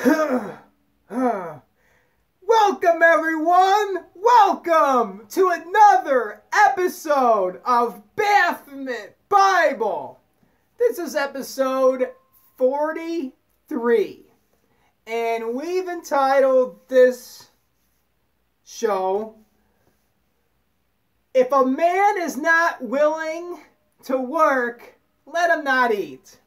Welcome, everyone! Welcome to another episode of Baphomet Bible. This is episode 43, and we've entitled this show, If a Man is Not Willing to Work, Let Him Not Eat.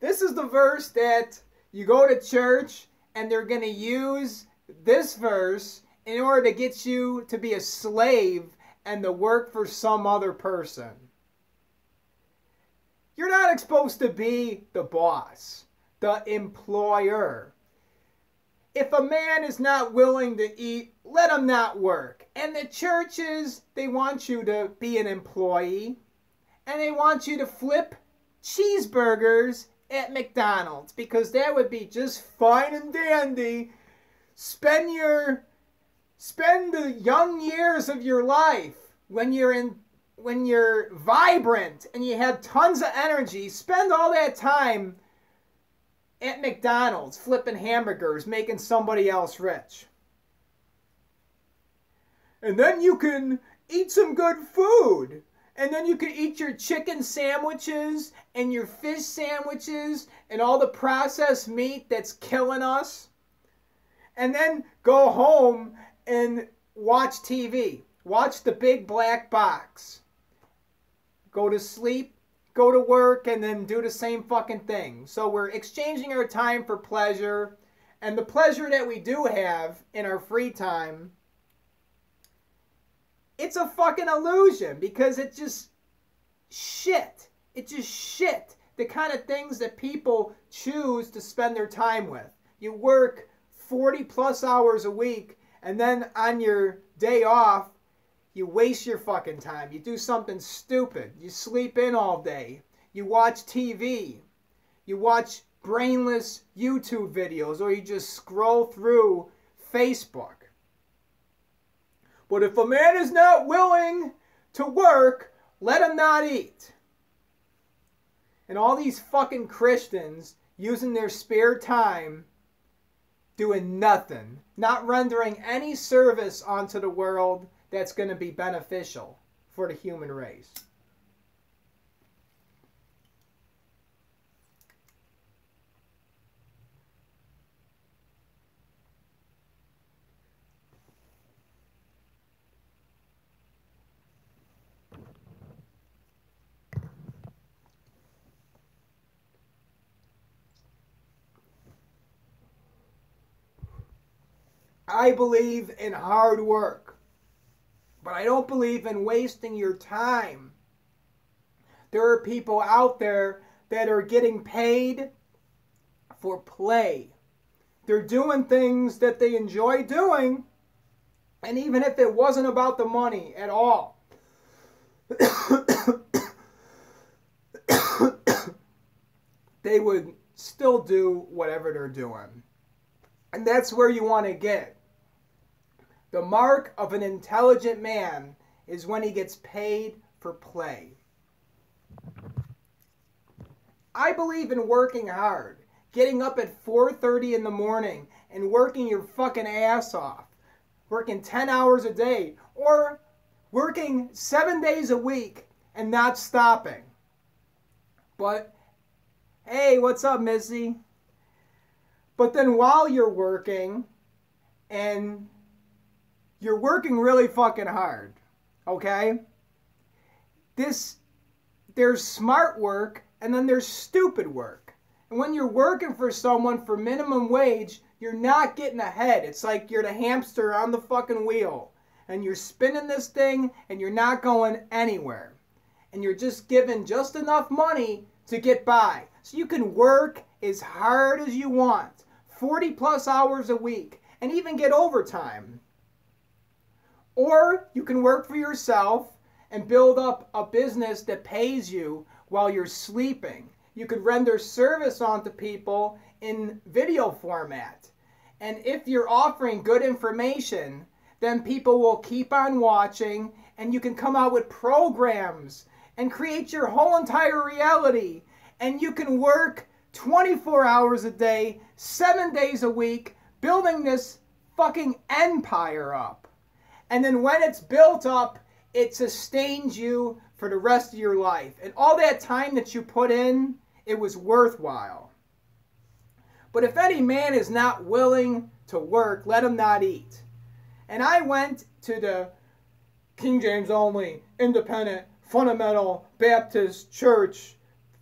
This is the verse that you go to church and they're going to use this verse in order to get you to be a slave and to work for some other person. You're not supposed to be the boss, the employer. If a man is not willing to eat, let him not work. And the churches, they want you to be an employee, and they want you to flip cheeseburgers at McDonald's, because that would be just fine and dandy. Spend the young years of your life when you're vibrant and you have tons of energy. Spend all that time at McDonald's flipping hamburgers, making somebody else rich. And then you can eat some good food. And then you can eat your chicken sandwiches and your fish sandwiches and all the processed meat that's killing us. And then go home and watch TV. Watch the big black box. Go to sleep, go to work, and then do the same fucking thing. So we're exchanging our time for pleasure. And the pleasure that we do have in our free time, it's a fucking illusion, because it's just shit. It's just shit. The kind of things that people choose to spend their time with. You work 40 plus hours a week, and then on your day off, you waste your fucking time. You do something stupid. You sleep in all day. You watch TV. You watch brainless YouTube videos, or you just scroll through Facebook. But if a man is not willing to work, let him not eat. And all these fucking Christians using their spare time doing nothing, not rendering any service onto the world that's going to be beneficial for the human race. I believe in hard work, but I don't believe in wasting your time. There are people out there that are getting paid for play. They're doing things that they enjoy doing, and even if it wasn't about the money at all, they would still do whatever they're doing. And that's where you want to get. The mark of an intelligent man is when he gets paid for play. I believe in working hard. Getting up at 4:30 in the morning and working your fucking ass off. Working 10 hours a day. Or working 7 days a week and not stopping. But, hey, what's up, Missy? But then while you're working, and you're working really fucking hard, okay? There's smart work, and then there's stupid work. And when you're working for someone for minimum wage, you're not getting ahead. It's like you're the hamster on the fucking wheel. And you're spinning this thing, and you're not going anywhere. And you're just given just enough money to get by. So you can work as hard as you want. 40 plus hours a week, and even get overtime. Or you can work for yourself and build up a business that pays you while you're sleeping. You could render service onto people in video format. And if you're offering good information, then people will keep on watching, and you can come out with programs and create your whole entire reality. And you can work 24 hours a day, 7 days a week, building this fucking empire up. And then when it's built up, it sustains you for the rest of your life. And all that time that you put in, it was worthwhile. But if any man is not willing to work, let him not eat. And I went to the King James only, independent, fundamental Baptist church,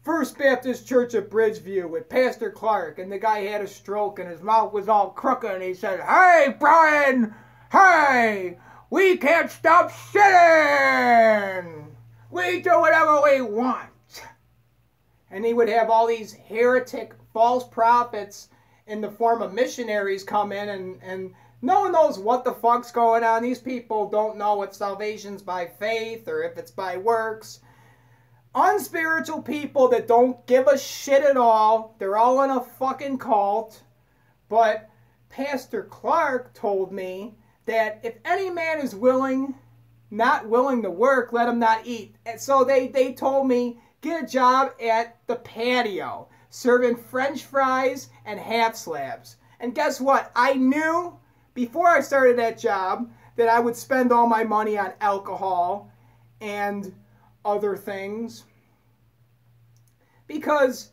First Baptist Church of Bridgeview with Pastor Clark. And the guy had a stroke and his mouth was all crooked. And he said, "Hey, Brian, hey, we can't stop sinning. We do whatever we want." And he would have all these heretic false prophets in the form of missionaries come in, and no one knows what the fuck's going on. These people don't know if salvation's by faith or if it's by works. Unspiritual people that don't give a shit at all. They're all in a fucking cult. But Pastor Clark told me that if any man is not willing to work, let him not eat. And so they told me, get a job at the patio, serving French fries and half slabs. And guess what? I knew before I started that job that I would spend all my money on alcohol and other things, because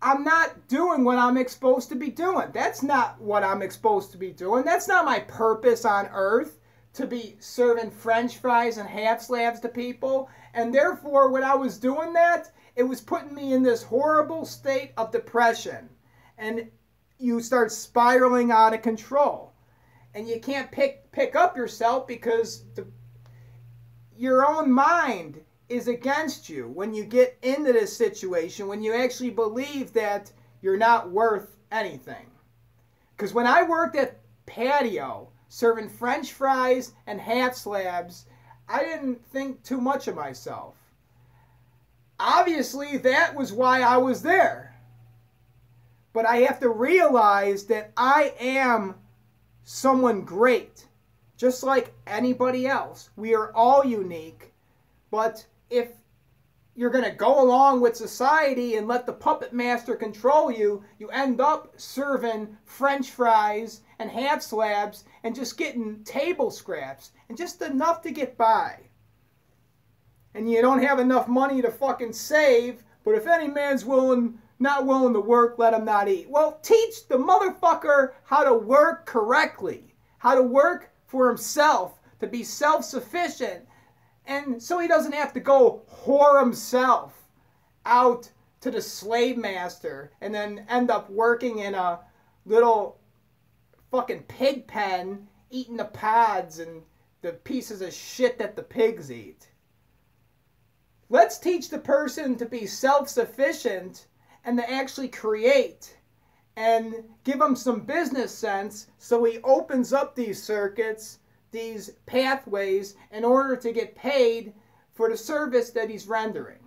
I'm not doing what I'm supposed to be doing. That's not what I'm supposed to be doing. That's not my purpose on earth, to be serving French fries and half slabs to people. And therefore, when I was doing that, it was putting me in this horrible state of depression. And you start spiraling out of control. And you can't pick up yourself because your own mind is against you when you get into this situation, when you actually believe that you're not worth anything. Because when I worked at patio, serving French fries and half slabs, I didn't think too much of myself. Obviously, that was why I was there. But I have to realize that I am someone great, just like anybody else. We are all unique, but if you're going to go along with society and let the puppet master control you, you end up serving French fries and half slabs and just getting table scraps and just enough to get by. And you don't have enough money to fucking save, but if any man's not willing to work, let him not eat. Well, teach the motherfucker how to work correctly, how to work for himself, to be self-sufficient, and so he doesn't have to go whore himself out to the slave master and then end up working in a little fucking pig pen eating the pods and the pieces of shit that the pigs eat. Let's teach the person to be self-sufficient and to actually create, and give him some business sense so he opens up these circuits, these pathways, in order to get paid for the service that he's rendering.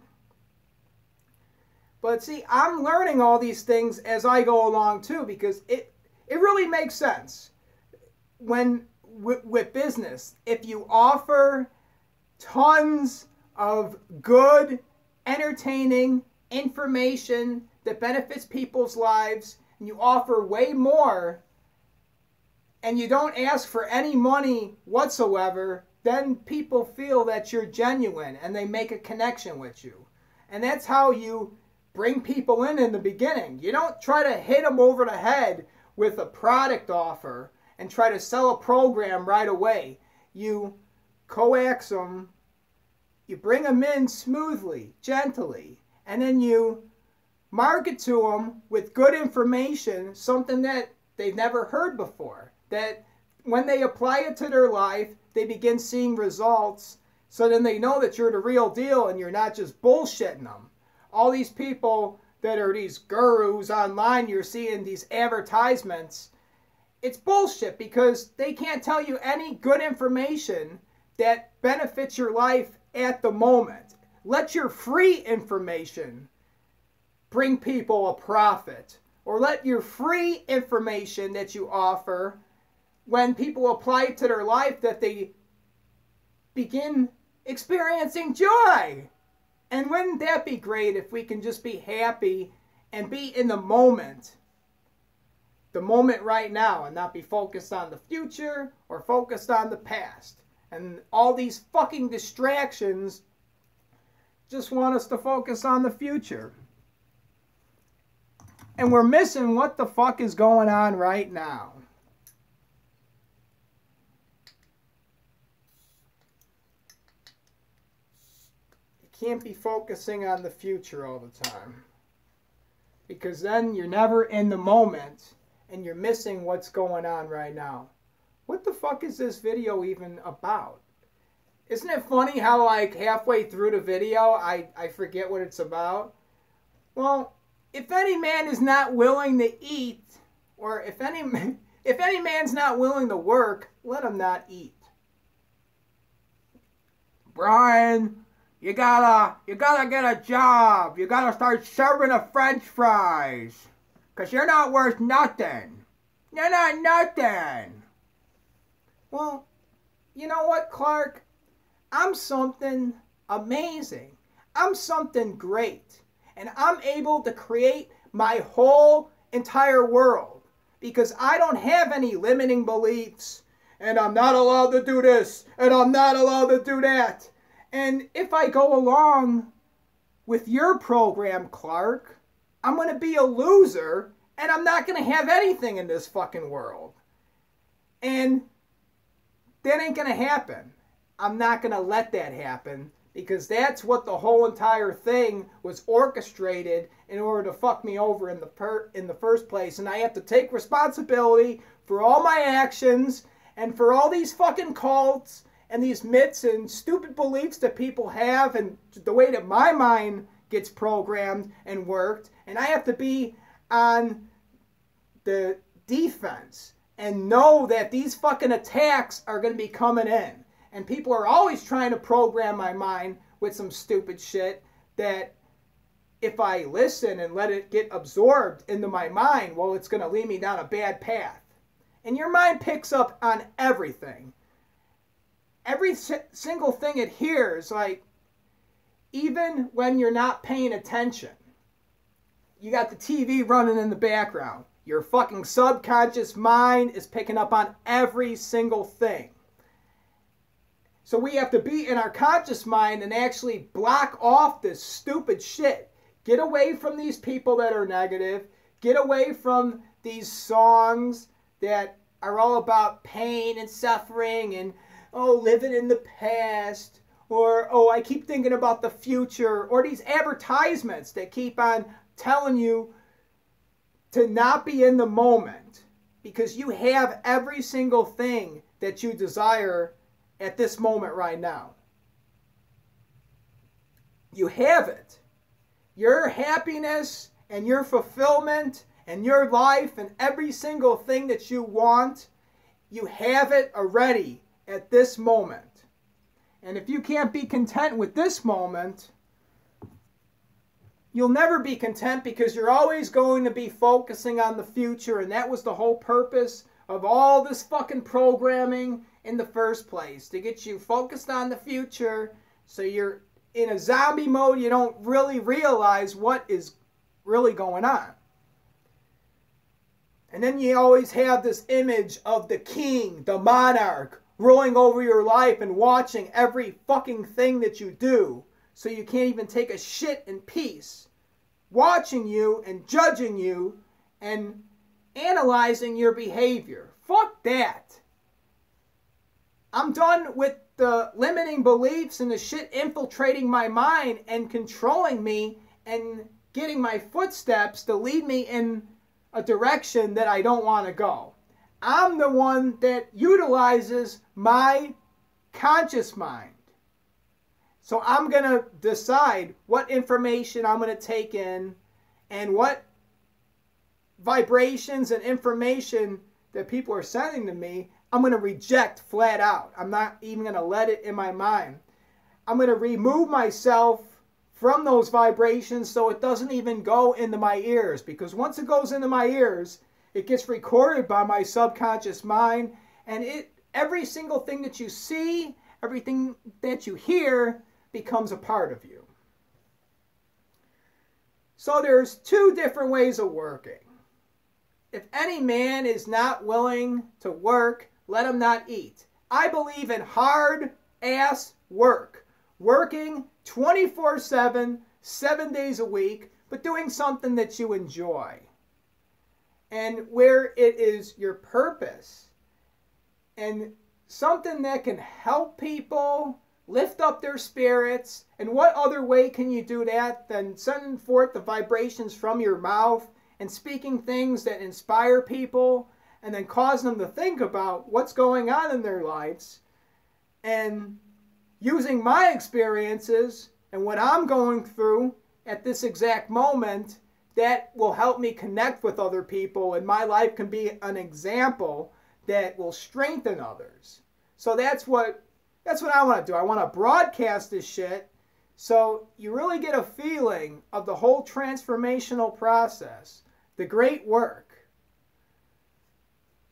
But see, I'm learning all these things as I go along too, because it really makes sense. When with business, if you offer tons of good, entertaining information that benefits people's lives, and you offer way more, and you don't ask for any money whatsoever, then people feel that you're genuine and they make a connection with you. And that's how you bring people in the beginning. You don't try to hit them over the head with a product offer and try to sell a program right away. You coax them, you bring them in smoothly, gently, and then you market to them with good information, something that they've never heard before. That when they apply it to their life, they begin seeing results, so then they know that you're the real deal and you're not just bullshitting them. All these people that are these gurus online, you're seeing these advertisements, it's bullshit, because they can't tell you any good information that benefits your life at the moment. Let your free information bring people a profit, or let your free information that you offer, when people apply it to their life, that they begin experiencing joy. And wouldn't that be great if we can just be happy and be in the moment right now, and not be focused on the future or focused on the past. And all these fucking distractions just want us to focus on the future. And we're missing what the fuck is going on right now. You can't be focusing on the future all the time, because then you're never in the moment and you're missing what's going on right now. What the fuck is this video even about? Isn't it funny how like halfway through the video I forget what it's about? Well, if any man is not willing to eat, or if any man's not willing to work, let him not eat. Brian, you gotta get a job. You gotta start serving the French fries. 'Cause you're not worth nothing. You're not nothing. Well, you know what, Clark? I'm something amazing. I'm something great. And I'm able to create my whole entire world. Because I don't have any limiting beliefs. And I'm not allowed to do this. And I'm not allowed to do that. And if I go along with your program, Clark, I'm going to be a loser, and I'm not going to have anything in this fucking world. And that ain't going to happen. I'm not going to let that happen, because that's what the whole entire thing was orchestrated in order to fuck me over in the first place. And I have to take responsibility for all my actions and for all these fucking cults and these myths and stupid beliefs that people have, and the way that my mind gets programmed and worked. And I have to be on the defense and know that these fucking attacks are going to be coming in. And people are always trying to program my mind with some stupid shit that if I listen and let it get absorbed into my mind, well, it's going to lead me down a bad path. And your mind picks up on everything. Every single thing it hears, like, even when you're not paying attention. You got the TV running in the background. Your fucking subconscious mind is picking up on every single thing. So we have to be in our conscious mind and actually block off this stupid shit. Get away from these people that are negative. Get away from these songs that are all about pain and suffering and, oh, living in the past. Or, oh, I keep thinking about the future. Or these advertisements that keep on telling you to not be in the moment. Because you have every single thing that you desire at this moment right now. You have it. Your happiness and your fulfillment and your life and every single thing that you want, you have it already at this moment. And if you can't be content with this moment, you'll never be content, because you're always going to be focusing on the future. And that was the whole purpose of all this fucking programming in the first place, to get you focused on the future so you're in a zombie mode. You don't really realize what is really going on. And then you always have this image of the king, the monarch, ruling over your life and watching every fucking thing that you do, so you can't even take a shit in peace, watching you and judging you and analyzing your behavior. Fuck that. I'm done with the limiting beliefs and the shit infiltrating my mind and controlling me and getting my footsteps to lead me in a direction that I don't want to go. I'm the one that utilizes my conscious mind. So I'm going to decide what information I'm going to take in and what vibrations and information that people are sending to me, I'm going to reject flat out. I'm not even going to let it in my mind. I'm going to remove myself from those vibrations so it doesn't even go into my ears. Because once it goes into my ears, it gets recorded by my subconscious mind. And every single thing that you see, everything that you hear becomes a part of you. So there's two different ways of working. If any man is not willing to work, let him not eat. I believe in hard ass work. Working 24/7, 7 days a week, but doing something that you enjoy. And where it is your purpose. And something that can help people, lift up their spirits. And what other way can you do that than sending forth the vibrations from your mouth and speaking things that inspire people and then causing them to think about what's going on in their lives, and using my experiences and what I'm going through at this exact moment that will help me connect with other people, and my life can be an example that will strengthen others. So that's what I want to do. I want to broadcast this shit so you really get a feeling of the whole transformational process, the great work.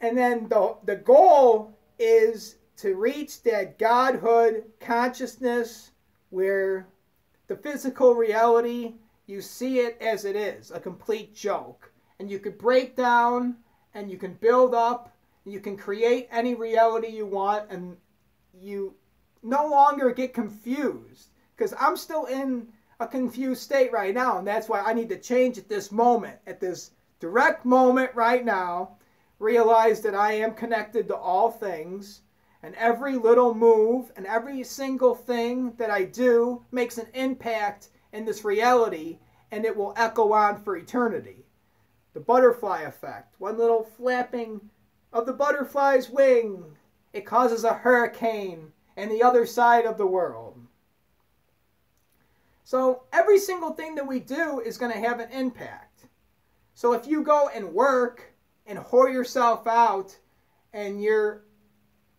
And then the goal is to reach that Godhood consciousness where the physical reality, you see it as it is, a complete joke. And you could break down and you can build up and you can create any reality you want, and you no longer get confused. Because I'm still in a confused state right now, and that's why I need to change at this moment, at this direct moment right now. Realize that I am connected to all things, and every little move and every single thing that I do makes an impact in this reality, and it will echo on for eternity. The butterfly effect. One little flapping of the butterfly's wing, it causes a hurricane in the other side of the world. So every single thing that we do is going to have an impact. So if you go and work and whore yourself out and you're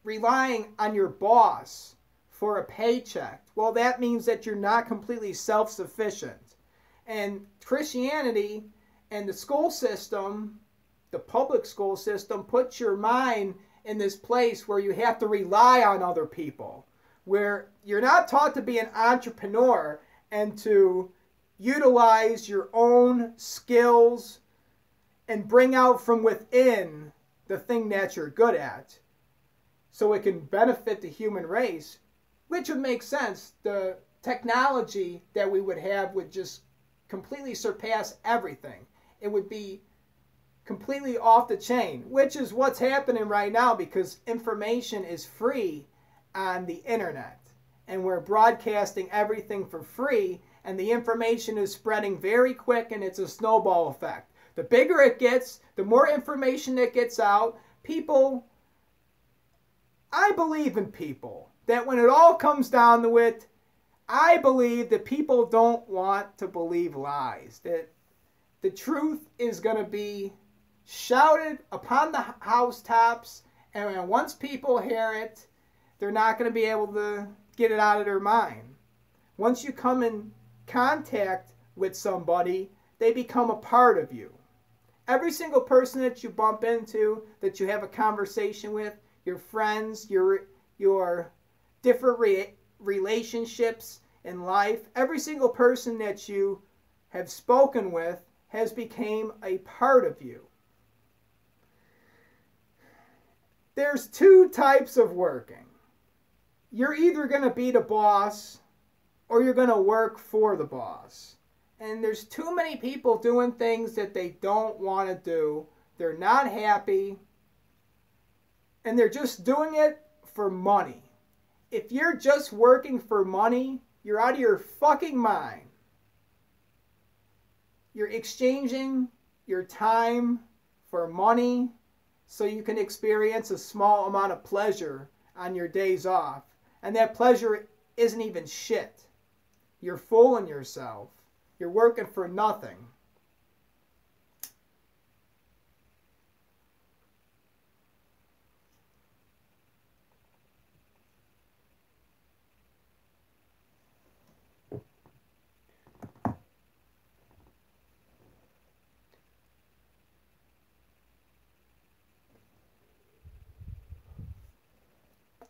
relying on your boss for a paycheck, well, that means that you're not completely self-sufficient. And Christianity and the school system, the public school system, puts your mind in this place where you have to rely on other people, where you're not taught to be an entrepreneur and to utilize your own skills and bring out from within the thing that you're good at so it can benefit the human race, which would make sense. The technology that we would have would just completely surpass everything. It would be completely off the chain, which is what's happening right now because information is free on the internet. And we're broadcasting everything for free, and the information is spreading very quick, and it's a snowball effect. The bigger it gets, the more information that gets out. People, I believe in people, that when it all comes down to it, I believe that people don't want to believe lies, that the truth is going to be shouted upon the housetops, and once people hear it, they're not going to be able to get it out of their mind. Once you come in contact with somebody, they become a part of you. Every single person that you bump into, that you have a conversation with, your friends, your different relationships in life, every single person that you have spoken with has become a part of you. There's two types of working. You're either going to be the boss or you're going to work for the boss. And there's too many people doing things that they don't want to do. They're not happy. And they're just doing it for money. If you're just working for money, you're out of your fucking mind. You're exchanging your time for money so you can experience a small amount of pleasure on your days off. And that pleasure isn't even shit. You're fooling yourself. You're working for nothing.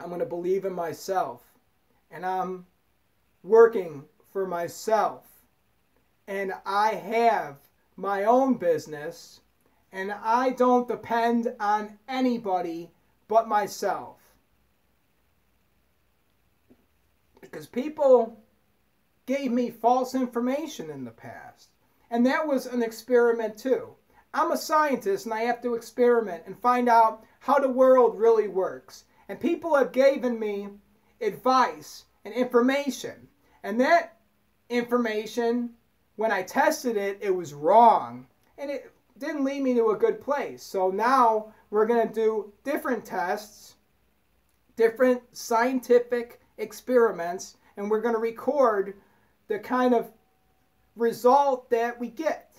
I'm going to believe in myself. And I'm working for myself. and I have my own business, and I don't depend on anybody but myself. Because people gave me false information in the past. And that was an experiment too. I'm a scientist and I have to experiment and find out how the world really works. And people have given me advice and information. And that information, when I tested it, it was wrong. And it didn't lead me to a good place. So now we're going to do different tests, different scientific experiments, and we're going to record the kind of result that we get.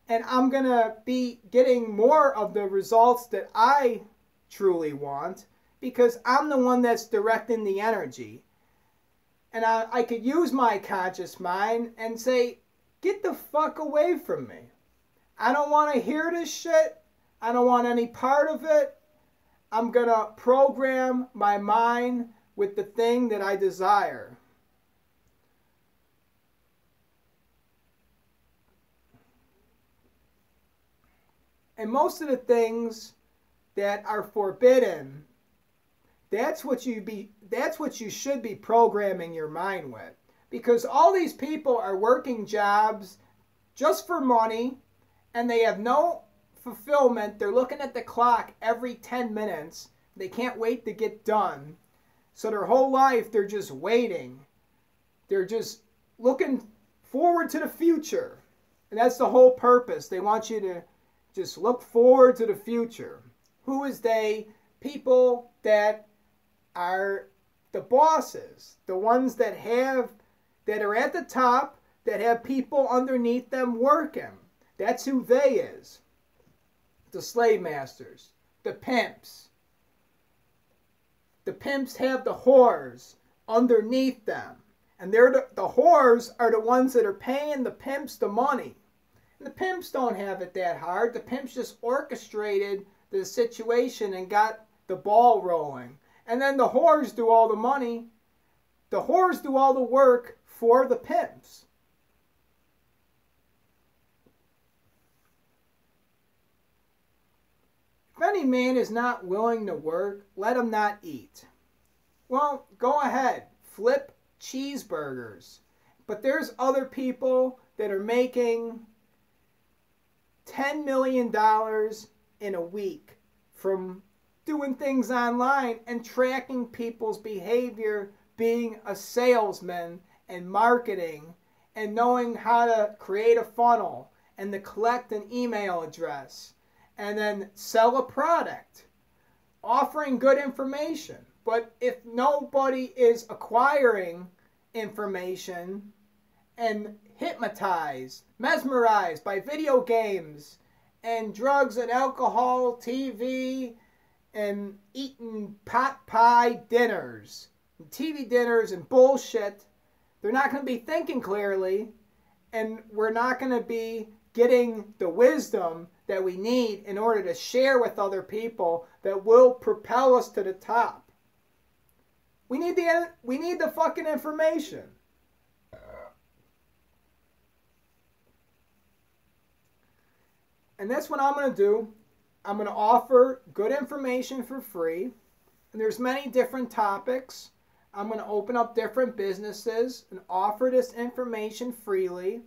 And I'm going to be getting more of the results that I truly want because I'm the one that's directing the energy. And I could use my conscious mind and say, get the fuck away from me. I don't want to hear this shit. I don't want any part of it. I'm going to program my mind with the thing that I desire. And most of the things that are forbidden, that's what you should be programming your mind with. Because all these people are working jobs just for money, and they have no fulfillment. They're looking at the clock every 10 minutes. They can't wait to get done. So their whole life, they're just waiting. They're just looking forward to the future. And that's the whole purpose. They want you to just look forward to the future. Who is they? People that are the bosses. The ones that are at the top, that have people underneath them working. That's who they is. The slave masters. The pimps. The pimps have the whores underneath them. And the whores are the ones that are paying the pimps the money. And the pimps don't have it that hard. The pimps just orchestrated the situation and got the ball rolling. And then the whores do all the money. The whores do all the work for the pimps. If any man is not willing to work, let him not eat. Well, go ahead. Flip cheeseburgers. But there's other people that are making $10 million in a week from doing things online and tracking people's behavior, being a salesman and marketing and knowing how to create a funnel and to collect an email address and then sell a product, offering good information. But if nobody is acquiring information and hypnotized, mesmerized by video games and drugs and alcohol, TV, and eating pot pie dinners, and TV dinners and bullshit, they're not going to be thinking clearly, and we're not going to be getting the wisdom that we need in order to share with other people that will propel us to the top. We need the fucking information. And that's what I'm going to do. I'm going to offer good information for free. And there's many different topics. I'm going to open up different businesses and offer this information freely.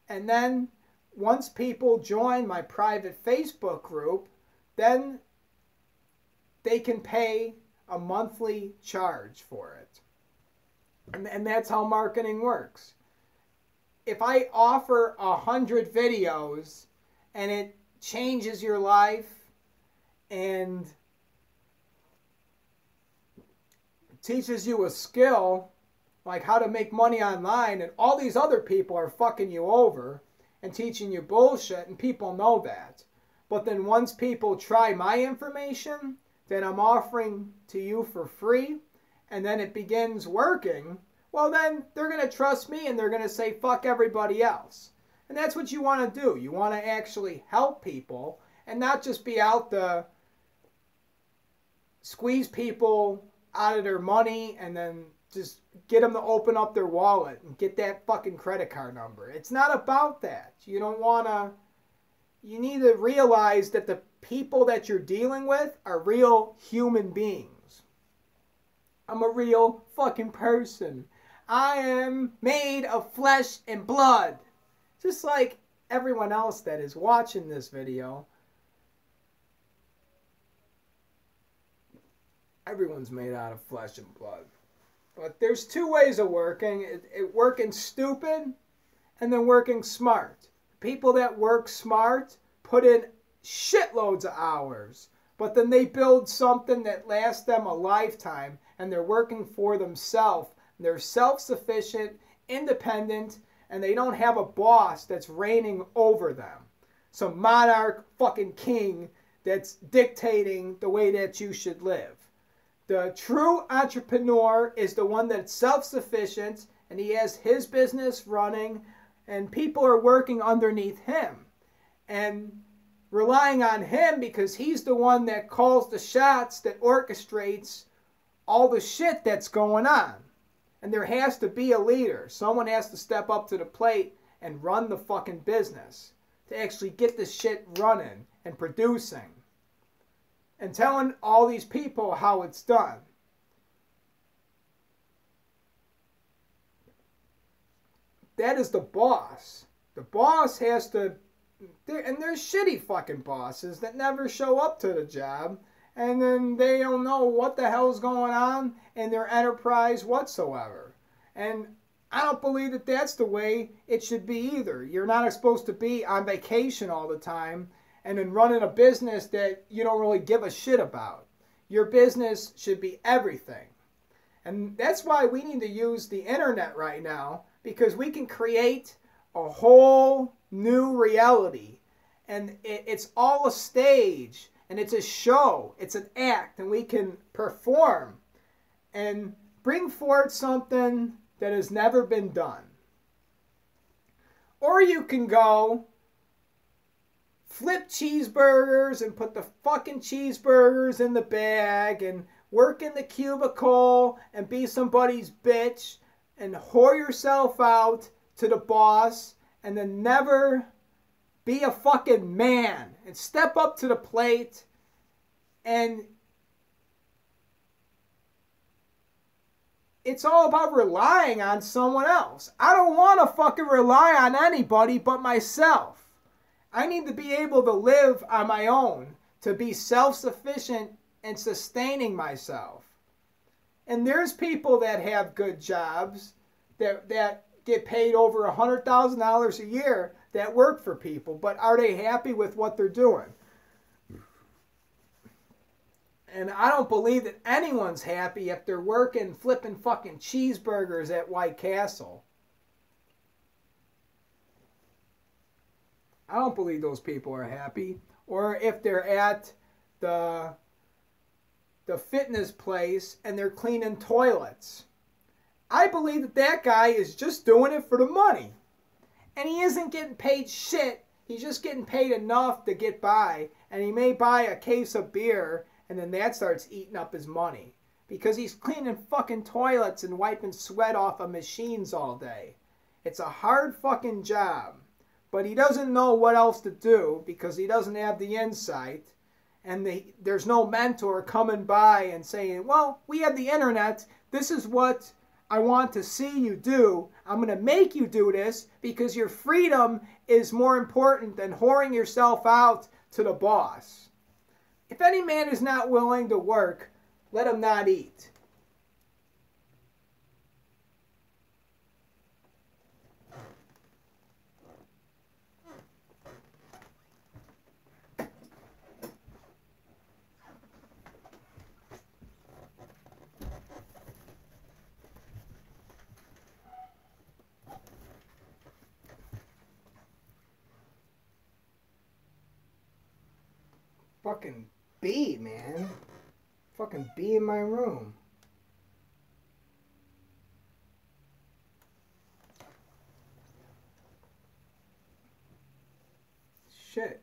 And then once people join my private Facebook group, then they can pay a monthly charge for it. And that's how marketing works. If I offer 100 videos and it changes your life and teaches you a skill like how to make money online, and all these other people are fucking you over and teaching you bullshit, and people know that. But then once people try my information that I'm offering to you for free, and then it begins working, well then they're going to trust me and they're going to say fuck everybody else. And that's what you want to do. You want to actually help people and not just be out to squeeze people out of their money and then just get them to open up their wallet and get that fucking credit card number. It's not about that. You don't want to... You need to realize that the people that you're dealing with are real human beings. I'm a real fucking person. I am made of flesh and blood. Just like everyone else that is watching this video. Everyone's made out of flesh and blood. But there's two ways of working. Working stupid and then working smart. People that work smart put in shitloads of hours. But then they build something that lasts them a lifetime. And they're working for themselves. They're self-sufficient, independent, and they don't have a boss that's reigning over them. Some monarch fucking king that's dictating the way that you should live. The true entrepreneur is the one that's self-sufficient and he has his business running and people are working underneath him and relying on him because he's the one that calls the shots, that orchestrates all the shit that's going on. And there has to be a leader. Someone has to step up to the plate and run the fucking business to actually get this shit running and producing. And telling all these people how it's done. That is the boss. The boss has to... And there's shitty fucking bosses that never show up to the job. And then they don't know what the hell's going on in their enterprise whatsoever. And I don't believe that that's the way it should be either. You're not supposed to be on vacation all the time and then running a business that you don't really give a shit about. Your business should be everything. And that's why we need to use the internet right now, because we can create a whole new reality. And it's all a stage, and it's a show, it's an act, and we can perform and bring forth something that has never been done. Or you can go flip cheeseburgers and put the fucking cheeseburgers in the bag and work in the cubicle and be somebody's bitch and whore yourself out to the boss and then never be a fucking man and step up to the plate and it's all about relying on someone else. I don't want to fucking rely on anybody but myself. I need to be able to live on my own, to be self-sufficient and sustaining myself. And there's people that have good jobs that get paid over $100,000 a year that work for people, but are they happy with what they're doing? And I don't believe that anyone's happy if they're working flipping fucking cheeseburgers at White Castle. I don't believe those people are happy. Or if they're at the fitness place and they're cleaning toilets. I believe that that guy is just doing it for the money. And he isn't getting paid shit. He's just getting paid enough to get by. And he may buy a case of beer and then that starts eating up his money. Because he's cleaning fucking toilets and wiping sweat off of machines all day. It's a hard fucking job. But he doesn't know what else to do because he doesn't have the insight. And there's no mentor coming by and saying, well, we have the internet. This is what I want to see you do. I'm going to make you do this because your freedom is more important than whoring yourself out to the boss. If any man is not willing to work, let him not eat. Fucking bee, man. Fucking bee in my room. Shit.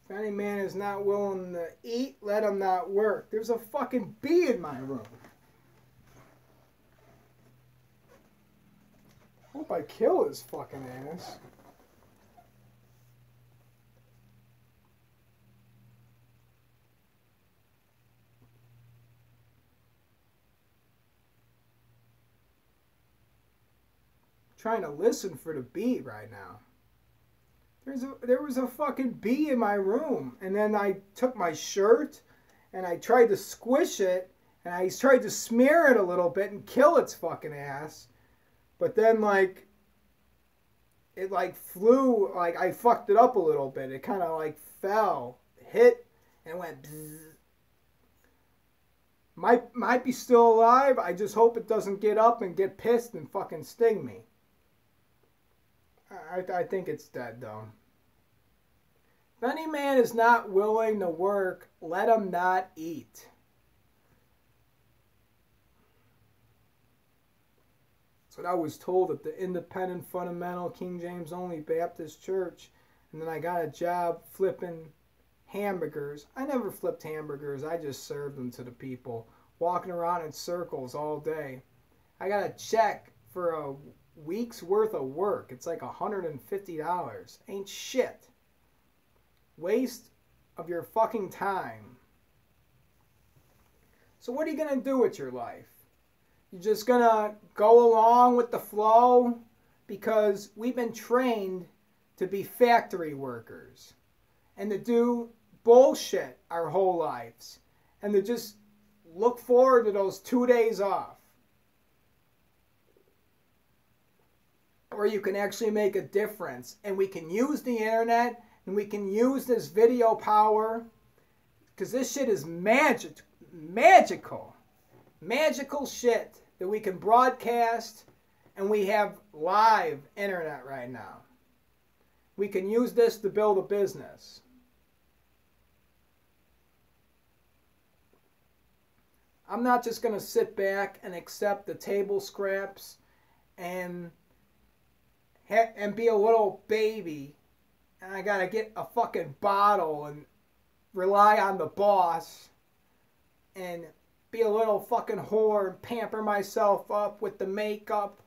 If any man is not willing to eat, let him not work. There's a fucking bee in my room. Hope I kill his fucking ass. Trying to listen for the beat right now. There was a fucking bee in my room, and then I took my shirt and I tried to squish it and I tried to smear it a little bit and kill its fucking ass. But then like it like flew, like I fucked it up a little bit. It kind of like fell, hit, and went bzzz. Might be still alive. I just hope it doesn't get up and get pissed and fucking sting me. I think it's dead, though. If any man is not willing to work, let him not eat. That's what I was told at the Independent Fundamental King James Only Baptist Church. And then I got a job flipping hamburgers. I never flipped hamburgers. I just served them to the people, walking around in circles all day. I got a check for a week's worth of work. It's like $150. Ain't shit. Waste of your fucking time. So what are you gonna do with your life? You're just gonna go along with the flow? Because we've been trained to be factory workers and to do bullshit our whole lives and to just look forward to those 2 days off. Or you can actually make a difference, and we can use the internet and we can use this video power, because this shit is magical shit that we can broadcast, and we have live internet right now. We can use this to build a business. I'm not just going to sit back and accept the table scraps and be a little baby, and I gotta get a fucking bottle and rely on the boss and be a little fucking whore and pamper myself up with the makeup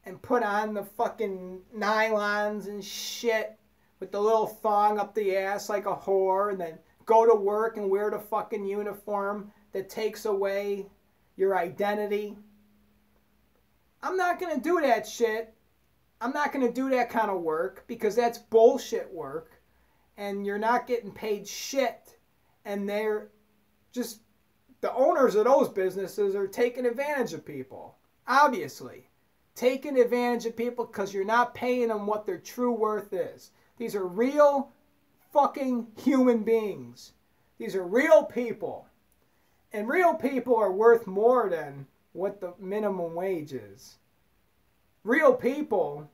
and put on the fucking nylons and shit with the little thong up the ass like a whore, and then go to work and wear the fucking uniform that takes away your identity. I'm not gonna do that shit. I'm not going to do that kind of work, because that's bullshit work and you're not getting paid shit. And they're just, the owners of those businesses are taking advantage of people. Obviously. Taking advantage of people because you're not paying them what their true worth is. These are real fucking human beings. These are real people. And real people are worth more than what the minimum wage is. Real people,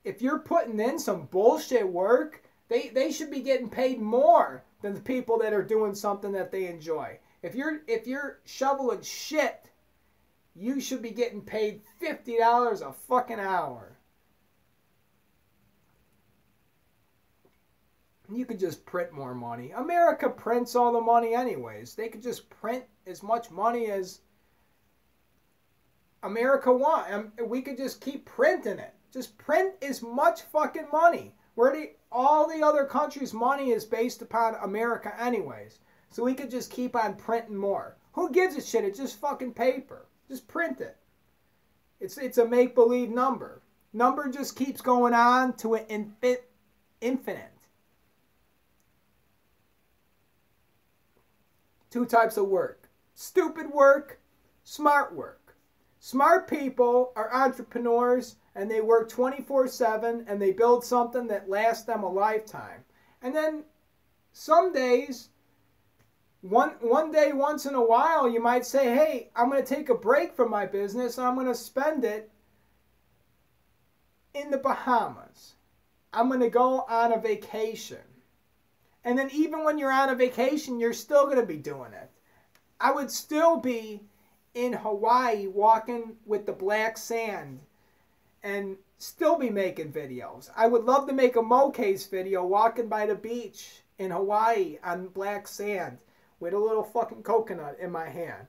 if you're putting in some bullshit work, they should be getting paid more than the people that are doing something that they enjoy. If you're shoveling shit, you should be getting paid $50 a fucking hour. You could just print more money. America prints all the money anyways. They could just print as much money as America wants. We could just keep printing it. Just print as much fucking money. All the other countries' money is based upon America anyways. So we could just keep on printing more. Who gives a shit? It's just fucking paper. Just print it. It's a make-believe number. Number just keeps going on to an infinite. Two types of work. Stupid work, smart work. Smart people are entrepreneurs and they work 24/7 and they build something that lasts them a lifetime. And then some days, one day once in a while, you might say, hey, I'm going to take a break from my business and I'm going to spend it in the Bahamas. I'm going to go on a vacation. And then even when you're on a vacation, you're still going to be doing it. I would still be in Hawaii walking with the black sand and still be making videos. I would love to make a Mo-Case video walking by the beach in Hawaii on black sand with a little fucking coconut in my hand.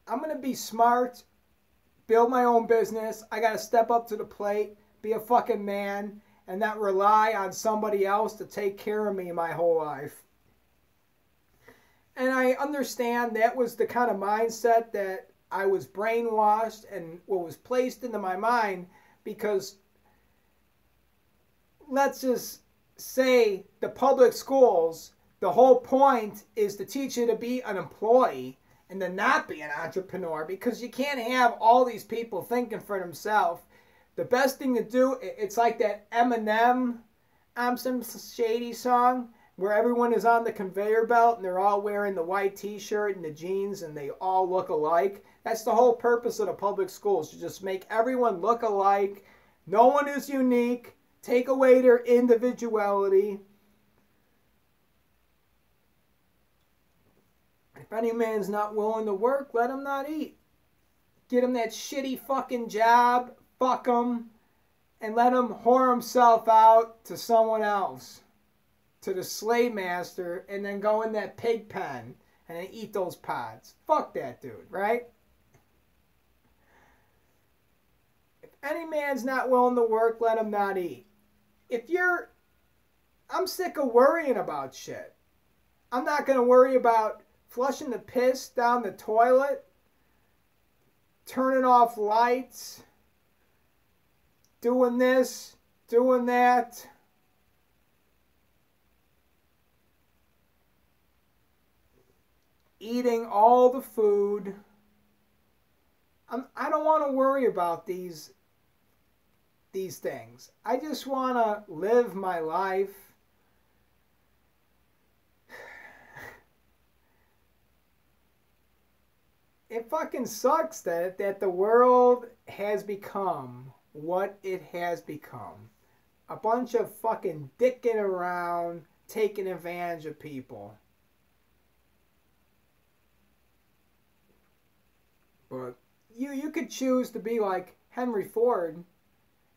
I'm going to be smart, build my own business. I got to step up to the plate, be a fucking man, and not rely on somebody else to take care of me my whole life. And I understand that was the kind of mindset that I was brainwashed and what was placed into my mind, because let's just say the public schools, the whole point is to teach you to be an employee and to not be an entrepreneur, because you can't have all these people thinking for themselves. The best thing to do, it's like that Eminem I'm Some Shady song where everyone is on the conveyor belt and they're all wearing the white t-shirt and the jeans and they all look alike. That's the whole purpose of the public schools, to just make everyone look alike. No one is unique. Take away their individuality. If any man's not willing to work, let him not eat. Get him that shitty fucking job, fuck him, and let him whore himself out to someone else, to the slave master, and then go in that pig pen and then eat those pods. Fuck that dude, right? If any man's not willing to work, let him not eat. I'm sick of worrying about shit. I'm not going to worry about flushing the piss down the toilet, turning off lights, doing this, doing that. Eating all the food. I don't want to worry about these things. I just want to live my life. It fucking sucks that the world has become what it has become. A bunch of fucking dicking around, taking advantage of people. But you could choose to be like Henry Ford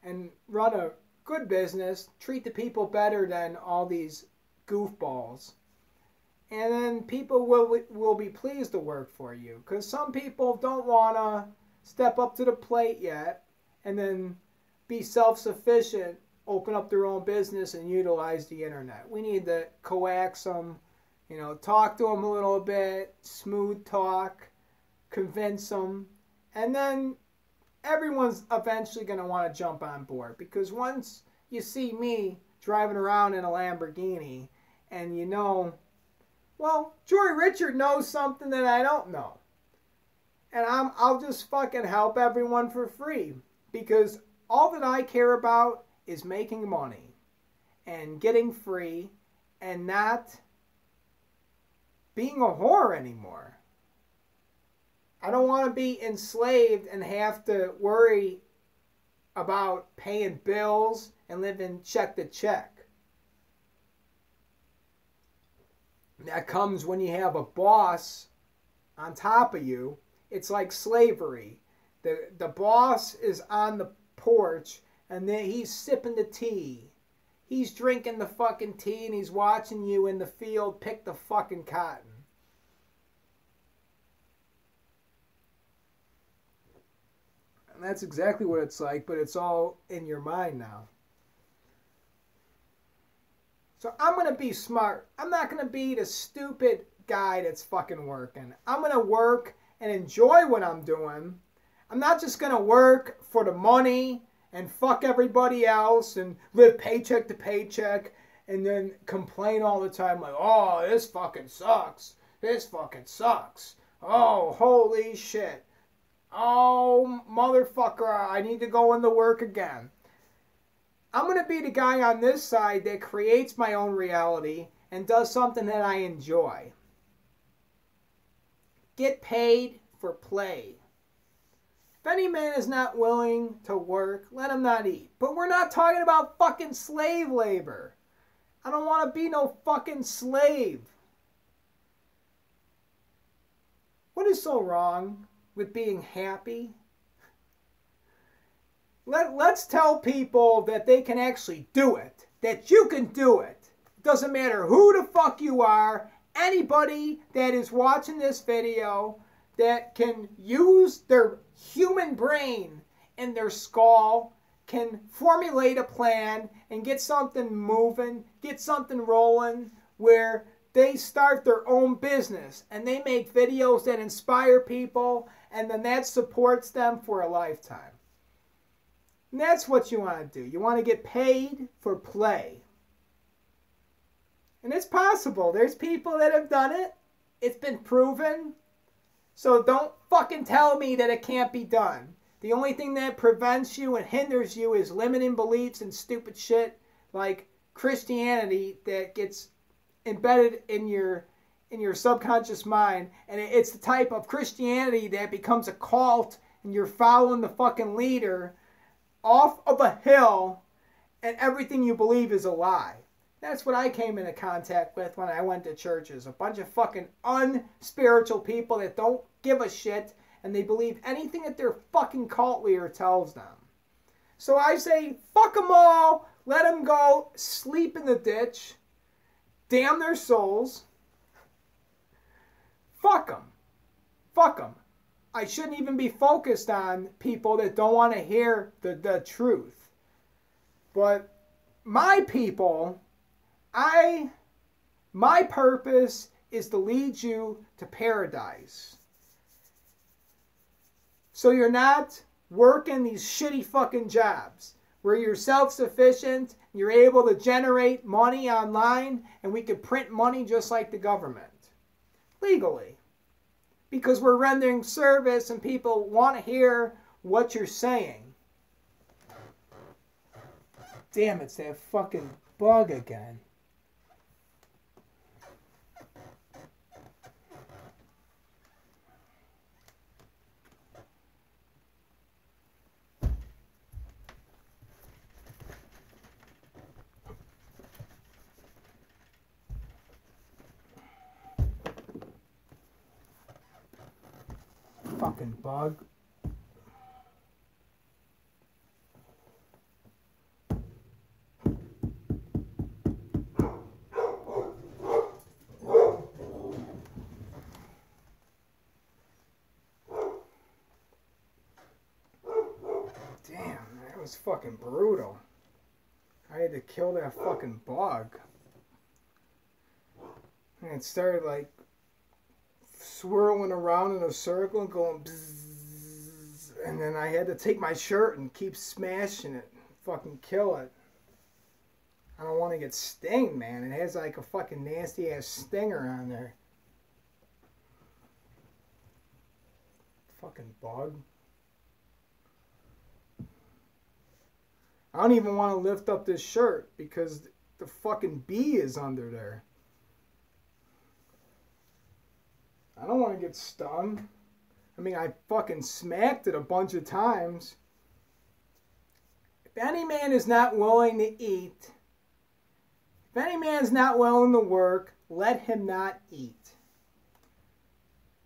and run a good business, treat the people better than all these goofballs. And then people will be pleased to work for you. Because some people don't want to step up to the plate yet and then be self-sufficient, open up their own business and utilize the internet. We need to coax them, talk to them a little bit, smooth talk, convince them, and then everyone's eventually going to want to jump on board. Because once you see me driving around in a Lamborghini and well, Jory Richard knows something that I don't know. And I'll just fucking help everyone for free. Because all that I care about is making money and getting free and not being a whore anymore. I don't want to be enslaved and have to worry about paying bills and living check to check. That comes when you have a boss on top of you. It's like slavery. The boss is on the porch and then he's sipping the tea. He's drinking the fucking tea and he's watching you in the field pick the fucking cotton. And that's exactly what it's like, but it's all in your mind now. So I'm going to be smart. I'm not going to be the stupid guy that's fucking working. I'm going to work and enjoy what I'm doing. I'm not just going to work for the money and fuck everybody else and live paycheck to paycheck and then complain all the time like, oh, this fucking sucks. This fucking sucks. Oh, holy shit. Oh, motherfucker, I need to go into work again. I'm going to be the guy on this side that creates my own reality and does something that I enjoy. Get paid for play. If any man is not willing to work, let him not eat. But we're not talking about fucking slave labor. I don't want to be no fucking slave. What is so wrong with being happy? Let's tell people that they can actually do it. That you can do it. It doesn't matter who the fuck you are. Anybody that is watching this video, that can use their human brain and their skull, can formulate a plan and get something moving, get something rolling, where they start their own business and they make videos that inspire people, and then that supports them for a lifetime. And that's what you want to do. You want to get paid for play. And it's possible. There's people that have done it. It's been proven. So don't fucking tell me that it can't be done. The only thing that prevents you and hinders you is limiting beliefs and stupid shit like Christianity that gets embedded in your subconscious mind. And it's the type of Christianity that becomes a cult and you're following the fucking leader off of a hill and everything you believe is a lie. That's what I came into contact with when I went to churches. A bunch of fucking unspiritual people that don't give a shit and they believe anything that their fucking cult leader tells them. So I say, fuck them all, let them go sleep in the ditch, damn their souls, fuck them, fuck them. I shouldn't even be focused on people that don't want to hear the truth. But my people, my purpose is to lead you to paradise. So you're not working these shitty fucking jobs where you're self-sufficient, you're able to generate money online, and we could print money just like the government. Legally. Because we're rendering service and people want to hear what you're saying. Damn, it's that fucking bug again. Fucking bug. Damn, that was fucking brutal. I had to kill that fucking bug. And it started like swirling around in a circle and going bzzz, and then I had to take my shirt and keep smashing it, fucking kill it. I don't want to get stinged, man. It has like a fucking nasty ass stinger on there. Fucking bug. I don't even want to lift up this shirt because the fucking bee is under there. I don't want to get stung. I mean, I fucking smacked it a bunch of times. If any man is not willing to eat, if any man is not willing to work, let him not eat.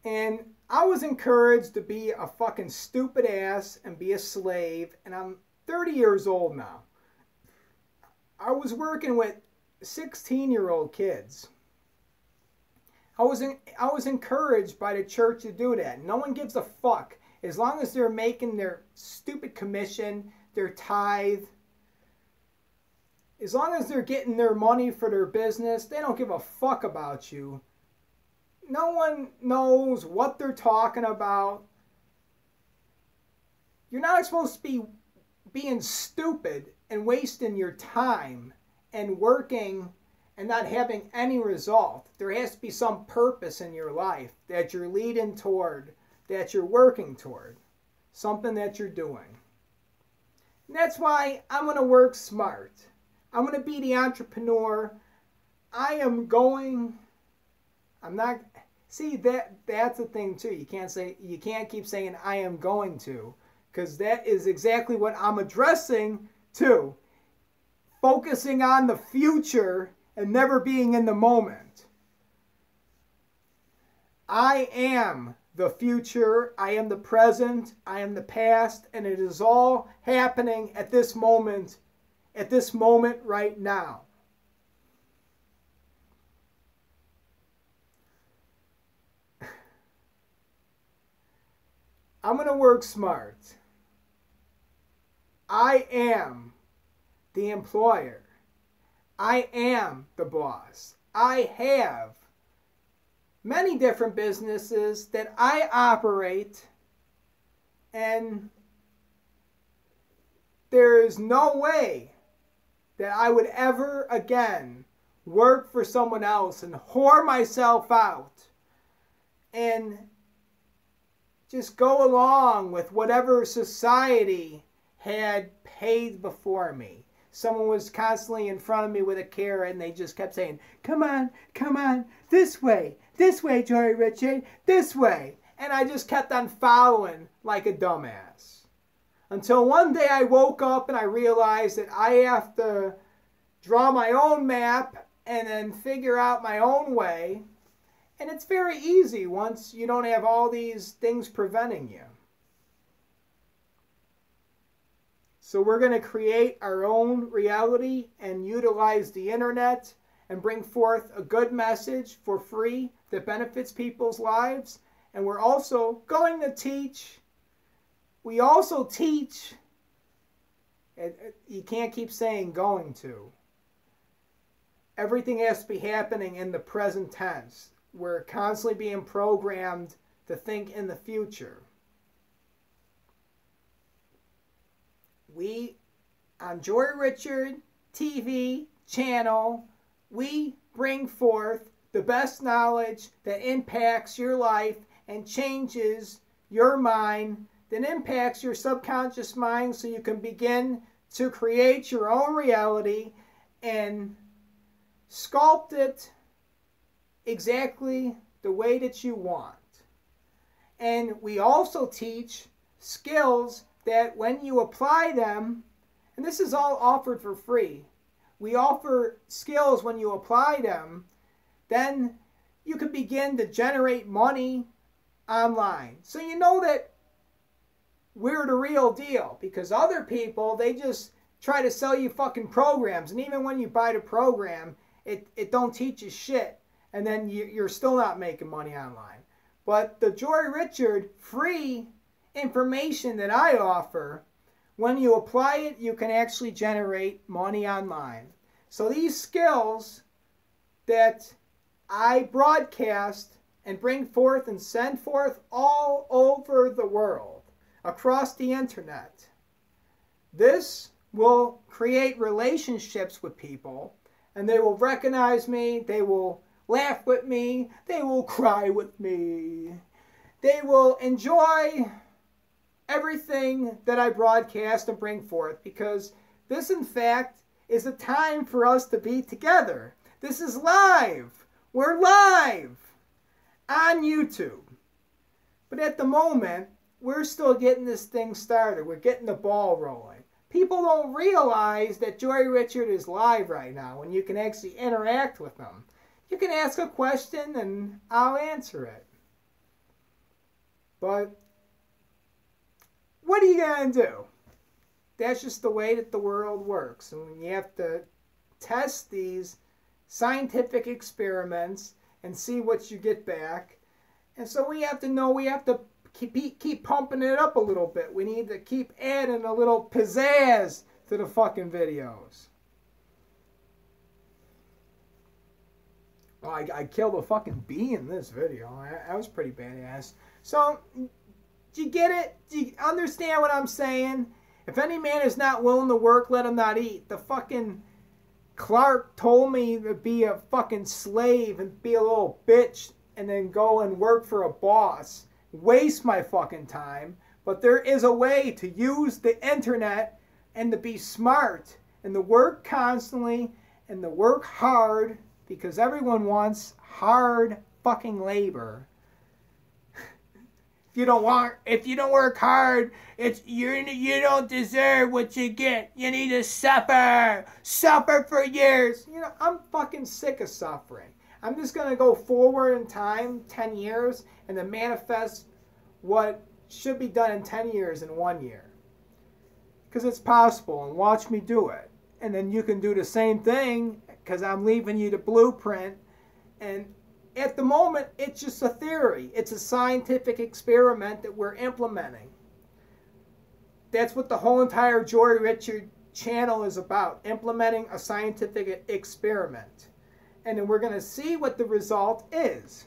And I was encouraged to be a fucking stupid ass and be a slave, and I'm 30 years old now. I was working with 16-year-old kids. I was encouraged by the church to do that. No one gives a fuck. As long as they're making their stupid commission, their tithe, as long as they're getting their money for their business, they don't give a fuck about you. No one knows what they're talking about. You're not supposed to be being stupid and wasting your time and working and not having any result. There has to be some purpose in your life that you're leading toward, that you're working toward, something that you're doing. And that's why I'm going to work smart. I'm going to be the entrepreneur. I'm not, see, that's the thing too. You can't keep saying I am going to, because that is exactly what I'm addressing too. Focusing on the future and never being in the moment. I am the future, I am the present, I am the past, and it is all happening at this moment right now. I'm going to work smart. I am the employer. I am the boss. I have many different businesses that I operate, and there is no way that I would ever again work for someone else and whore myself out and just go along with whatever society had paid before me. Someone was constantly in front of me with a carrot and they just kept saying, come on, this way, Jory Richard, this way. And I just kept on following like a dumbass. Until one day I woke up and I realized that I have to draw my own map and then figure out my own way. And it's very easy once you don't have all these things preventing you. So we're going to create our own reality and utilize the internet and bring forth a good message for free that benefits people's lives. And we're also going to teach. We also teach. You can't keep saying going to. Everything has to be happening in the present tense. We're constantly being programmed to think in the future. We, on Jory Richard TV channel, we bring forth the best knowledge that impacts your life and changes your mind, that impacts your subconscious mind so you can begin to create your own reality and sculpt it exactly the way that you want. And we also teach skills that when you apply them, and this is all offered for free, we offer skills when you apply them, then you can begin to generate money online. So you know that we're the real deal, because other people, they just try to sell you fucking programs, and even when you buy the program, it don't teach you shit, and then you're still not making money online. But the Jory Richard free information that I offer, when you apply it, you can actually generate money online. So these skills that I broadcast and bring forth and send forth all over the world, across the internet, this will create relationships with people, and they will recognize me, they will laugh with me, they will cry with me, they will enjoy everything that I broadcast and bring forth, because this in fact is a time for us to be together. This is live. We're live on YouTube. But at the moment, we're still getting this thing started. We're getting the ball rolling. People don't realize that Jory Richard is live right now, and you can actually interact with them. You can ask a question and I'll answer it. But what are you going to do? That's just the way that the world works. And you have to test these scientific experiments and see what you get back. And so we have to know, we have to keep pumping it up a little bit. We need to keep adding a little pizzazz to the fucking videos. Well, I killed a fucking bee in this video. That was pretty badass. So, do you get it? Do you understand what I'm saying? If any man is not willing to work, let him not eat. The fucking Clark told me to be a fucking slave and be a little bitch and then go and work for a boss. Waste my fucking time. But there is a way to use the internet and to be smart and to work constantly and to work hard, because everyone wants hard fucking labor. If you don't work hard, you don't deserve what you get. You need to suffer for years. You know, I'm fucking sick of suffering. I'm just gonna go forward in time, 10 years, and then manifest what should be done in 10 years in 1 year. Because it's possible, and watch me do it. And then you can do the same thing, because I'm leaving you the blueprint, and at the moment, it's just a theory. It's a scientific experiment that we're implementing. That's what the whole entire Joy Richard channel is about, implementing a scientific experiment. And then we're going to see what the result is.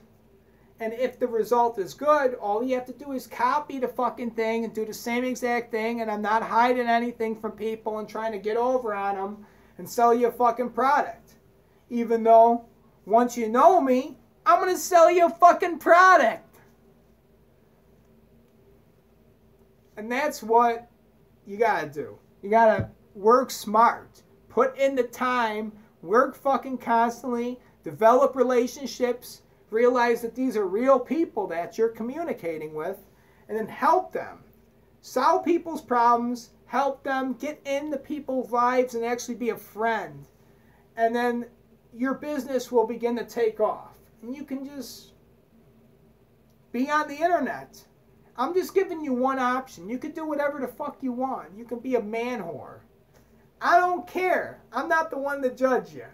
And if the result is good, all you have to do is copy the fucking thing and do the same exact thing, and I'm not hiding anything from people and trying to get over on them and sell you a fucking product. Even though, once you know me, I'm going to sell you a fucking product. And that's what you got to do. You got to work smart. Put in the time. Work fucking constantly. Develop relationships. Realize that these are real people that you're communicating with. And then help them. Solve people's problems. Help them. Get into people's lives and actually be a friend. And then your business will begin to take off. And you can just be on the internet. I'm just giving you one option. You can do whatever the fuck you want. You can be a man whore. I don't care. I'm not the one to judge you.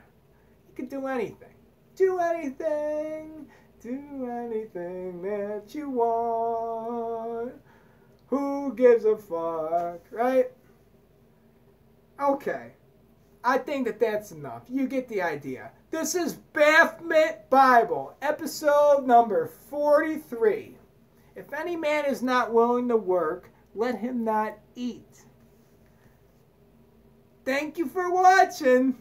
You can do anything. Do anything. Do anything that you want. Who gives a fuck, right? Okay. I think that that's enough. You get the idea. This is Baphomet Bible, episode number 43. If any man is not willing to work, let him not eat. Thank you for watching.